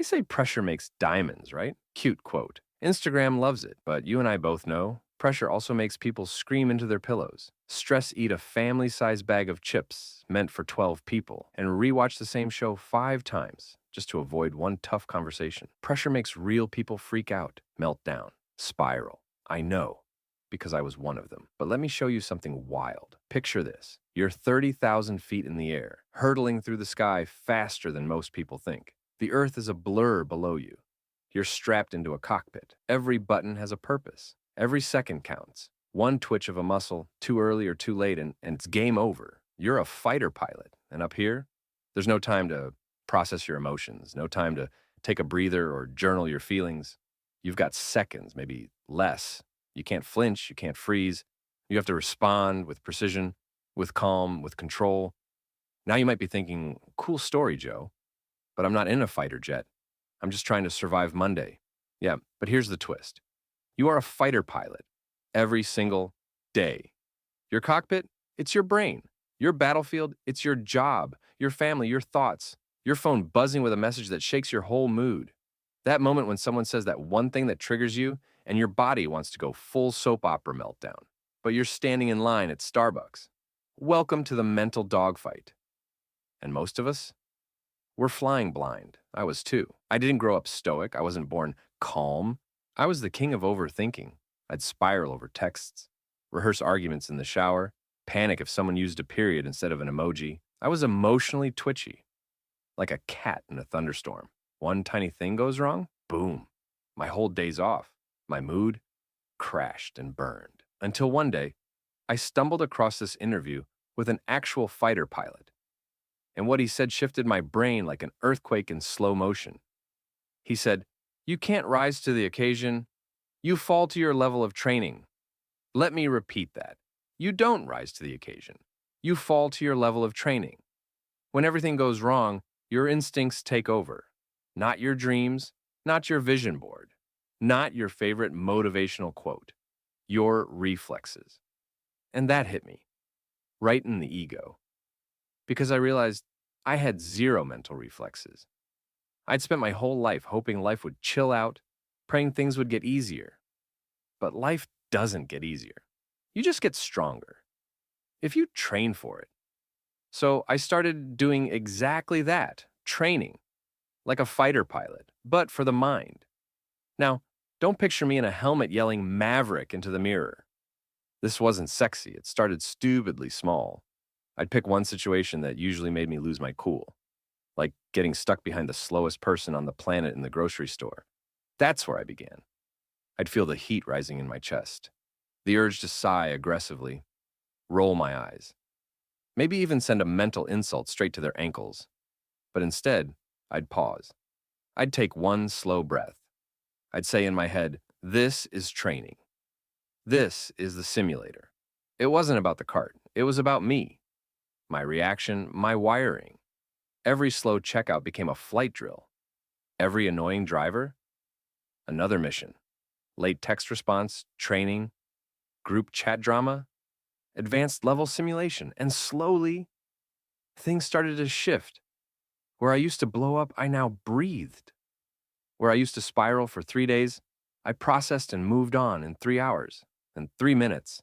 They say pressure makes diamonds, right? Cute quote. Instagram loves it, but you and I both know pressure also makes people scream into their pillows, stress eat a family-sized bag of chips meant for 12 people, and rewatch the same show 5 times just to avoid one tough conversation. Pressure makes real people freak out, melt down, spiral. I know, because I was one of them. But let me show you something wild. Picture this. You're 30,000 feet in the air, hurtling through the sky faster than most people think. The earth is a blur below you. You're strapped into a cockpit. Every button has a purpose. Every second counts. One twitch of a muscle, too early or too late, and it's game over. You're a fighter pilot. And up here, there's no time to process your emotions, no time to take a breather or journal your feelings. You've got seconds, maybe less. You can't flinch, you can't freeze. You have to respond with precision, with calm, with control. Now you might be thinking, cool story, Joe, but I'm not in a fighter jet. I'm just trying to survive Monday. Yeah, but here's the twist. You are a fighter pilot every single day. Your cockpit, it's your brain. Your battlefield, it's your job, your family, your thoughts, your phone buzzing with a message that shakes your whole mood. That moment when someone says that one thing that triggers you and your body wants to go full soap opera meltdown, but you're standing in line at Starbucks. Welcome to the mental dogfight. And most of us, we're flying blind. I was too. I didn't grow up stoic. I wasn't born calm. I was the king of overthinking. I'd spiral over texts, rehearse arguments in the shower, panic if someone used a period instead of an emoji. I was emotionally twitchy, like a cat in a thunderstorm. One tiny thing goes wrong, boom. My whole day's off. My mood crashed and burned. Until one day, I stumbled across this interview with an actual fighter pilot. And what he said shifted my brain like an earthquake in slow motion. He said, "You can't rise to the occasion. You fall to your level of training." Let me repeat that. You don't rise to the occasion. You fall to your level of training. When everything goes wrong, your instincts take over. Not your dreams, not your vision board, not your favorite motivational quote. Your reflexes. And that hit me, right in the ego, because I realized I had zero mental reflexes. I'd spent my whole life hoping life would chill out, praying things would get easier. But life doesn't get easier. You just get stronger if you train for it. So I started doing exactly that, training, like a fighter pilot, but for the mind. Now, don't picture me in a helmet yelling Maverick into the mirror. This wasn't sexy. It started stupidly small. I'd pick one situation that usually made me lose my cool, like getting stuck behind the slowest person on the planet in the grocery store. That's where I began. I'd feel the heat rising in my chest, the urge to sigh aggressively, roll my eyes, maybe even send a mental insult straight to their ankles. But instead, I'd pause. I'd take one slow breath. I'd say in my head, this is training. This is the simulator. It wasn't about the cart. It was about me, my reaction, my wiring. Every slow checkout became a flight drill. Every annoying driver, another mission. Late text response, training, group chat drama, advanced level simulation. And slowly, things started to shift. Where I used to blow up, I now breathed. Where I used to spiral for 3 days, I processed and moved on in 3 hours and 3 minutes.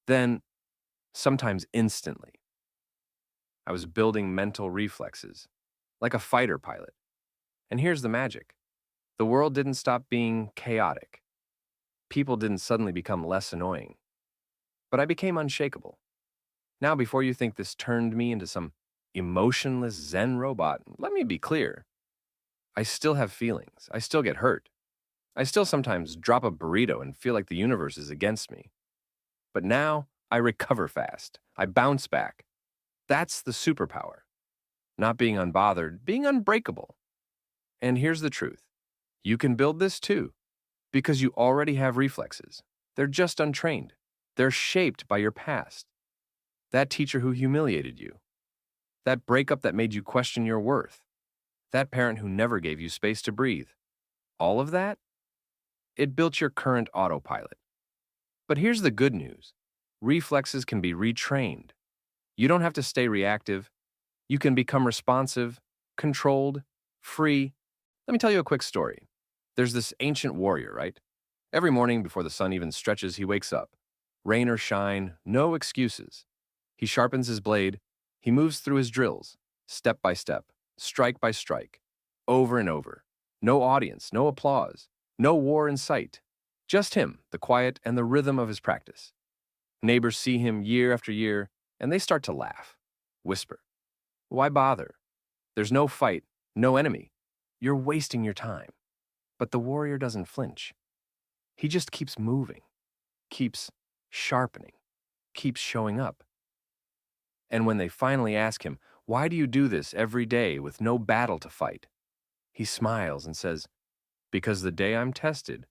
Then, sometimes instantly, I was building mental reflexes, like a fighter pilot. And here's the magic. The world didn't stop being chaotic. People didn't suddenly become less annoying. But I became unshakable. Now, before you think this turned me into some emotionless Zen robot, let me be clear. I still have feelings. I still get hurt. I still sometimes drop a burrito and feel like the universe is against me. But now, I recover fast. I bounce back. That's the superpower. Not being unbothered, being unbreakable. And here's the truth. You can build this too, because you already have reflexes. They're just untrained. They're shaped by your past. That teacher who humiliated you. That breakup that made you question your worth. That parent who never gave you space to breathe. All of that? It built your current autopilot. But here's the good news. Reflexes can be retrained. You don't have to stay reactive. You can become responsive, controlled, free, Let me tell you a quick story. There's this ancient warrior, right? Every morning before the sun even stretches, he wakes up. Rain or shine, no excuses. He sharpens his blade. He moves through his drills, step by step, strike by strike, over and over. No audience, no applause, no war in sight. Just him, the quiet, and the rhythm of his practice. Neighbors see him year after year, and they start to laugh, whisper, "Why bother? There's no fight, no enemy. You're wasting your time." But the warrior doesn't flinch. He just keeps moving, keeps sharpening, keeps showing up. And when they finally ask him, "Why do you do this every day with no battle to fight?" he smiles and says, "Because the day I'm tested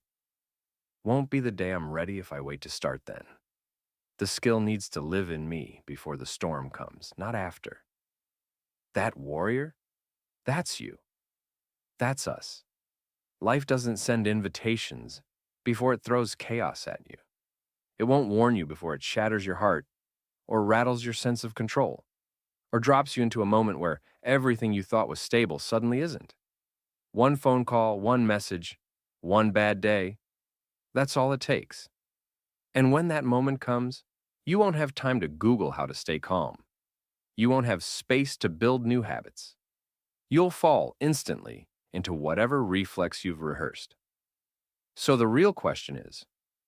won't be the day I'm ready if I wait to start then. The skill needs to live in me before the storm comes, not after." That warrior, that's you. That's us. Life doesn't send invitations before it throws chaos at you. It won't warn you before it shatters your heart, or rattles your sense of control, or drops you into a moment where everything you thought was stable suddenly isn't. One phone call, one message, one bad day, that's all it takes. And when that moment comes, you won't have time to Google how to stay calm. You won't have space to build new habits. You'll fall instantly into whatever reflex you've rehearsed. So the real question is,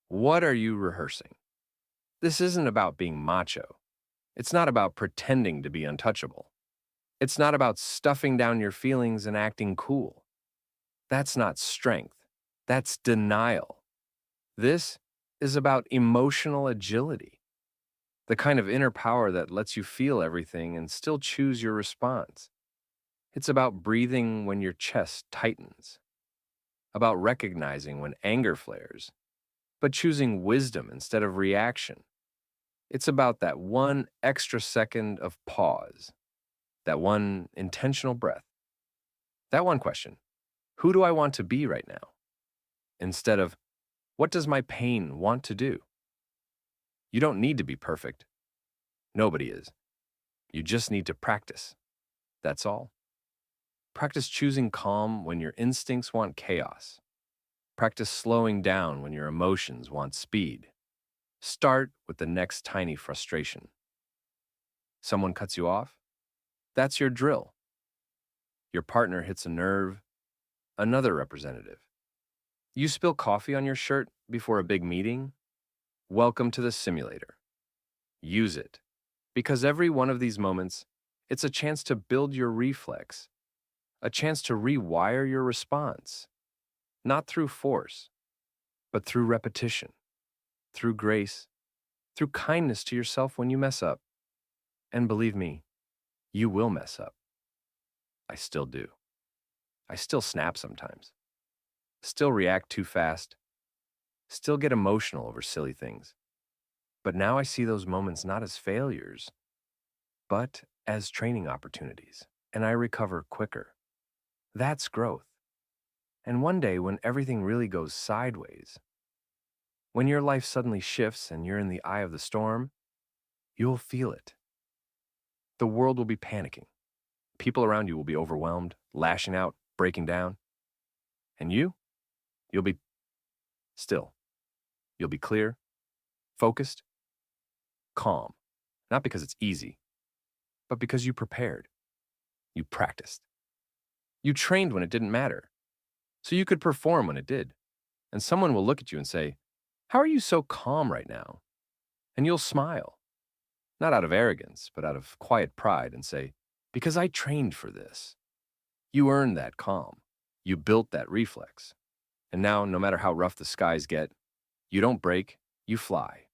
what are you rehearsing? This isn't about being macho. It's not about pretending to be untouchable. It's not about stuffing down your feelings and acting cool. That's not strength. That's denial. This is about emotional agility, the kind of inner power that lets you feel everything and still choose your response. It's about breathing when your chest tightens, about recognizing when anger flares, but choosing wisdom instead of reaction. It's about that one extra second of pause, that one intentional breath, that one question: who do I want to be right now? Instead of, what does my pain want to do? You don't need to be perfect. Nobody is. You just need to practice. That's all. Practice choosing calm when your instincts want chaos. Practice slowing down when your emotions want speed. Start with the next tiny frustration. Someone cuts you off? That's your drill. Your partner hits a nerve? Another representative. You spill coffee on your shirt before a big meeting? Welcome to the simulator. Use it, because every one of these moments, it's a chance to build your reflex, a chance to rewire your response, not through force, but through repetition, through grace, through kindness to yourself when you mess up. And believe me, you will mess up. I still do. I still snap sometimes, still react too fast, still get emotional over silly things. But now I see those moments not as failures, but as training opportunities, and I recover quicker. That's growth. And one day, when everything really goes sideways, when your life suddenly shifts and you're in the eye of the storm, you'll feel it. The world will be panicking. People around you will be overwhelmed, lashing out, breaking down. And you'll be still. You'll be clear, focused, calm. Not because it's easy, but because you prepared. You practiced. You trained when it didn't matter, so you could perform when it did. And someone will look at you and say, "How are you so calm right now?" And you'll smile, not out of arrogance, but out of quiet pride, and say, "Because I trained for this." You earned that calm. You built that reflex. And now, no matter how rough the skies get, you don't break, you fly.